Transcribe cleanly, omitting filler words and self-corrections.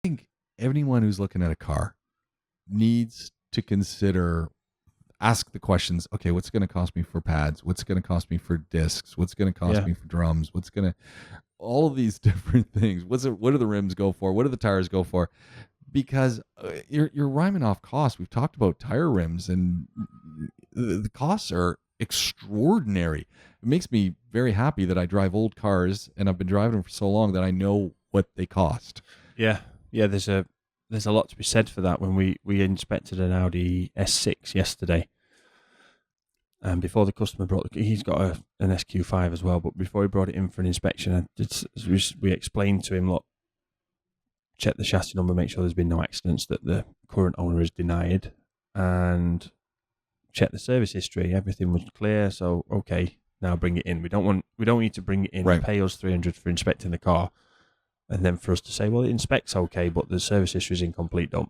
think anyone who's looking at a car needs to ask the questions. Okay, what's going to cost me for pads? What's going to cost me for discs? What's going to cost Yeah. me for drums? All of these different things. What do the rims go for? What do the tires go for? Because you're rhyming off costs. We've talked about tire rims, and the costs are extraordinary. It makes me very happy that I drive old cars, and I've been driving them for so long that I know what they cost. Yeah. There's a lot to be said for that. When we inspected an Audi S6 yesterday, and before the customer he's got an SQ5 as well, but before he brought it in for an inspection, we explained to him, look, check the chassis number, make sure there's been no accidents that the current owner has denied, and check the service history. Everything was clear, so okay, now bring it in. We don't need to bring it in, Right. pay us $300 for inspecting the car, and then for us to say, well, it inspects okay, but the service history is incomplete. Don't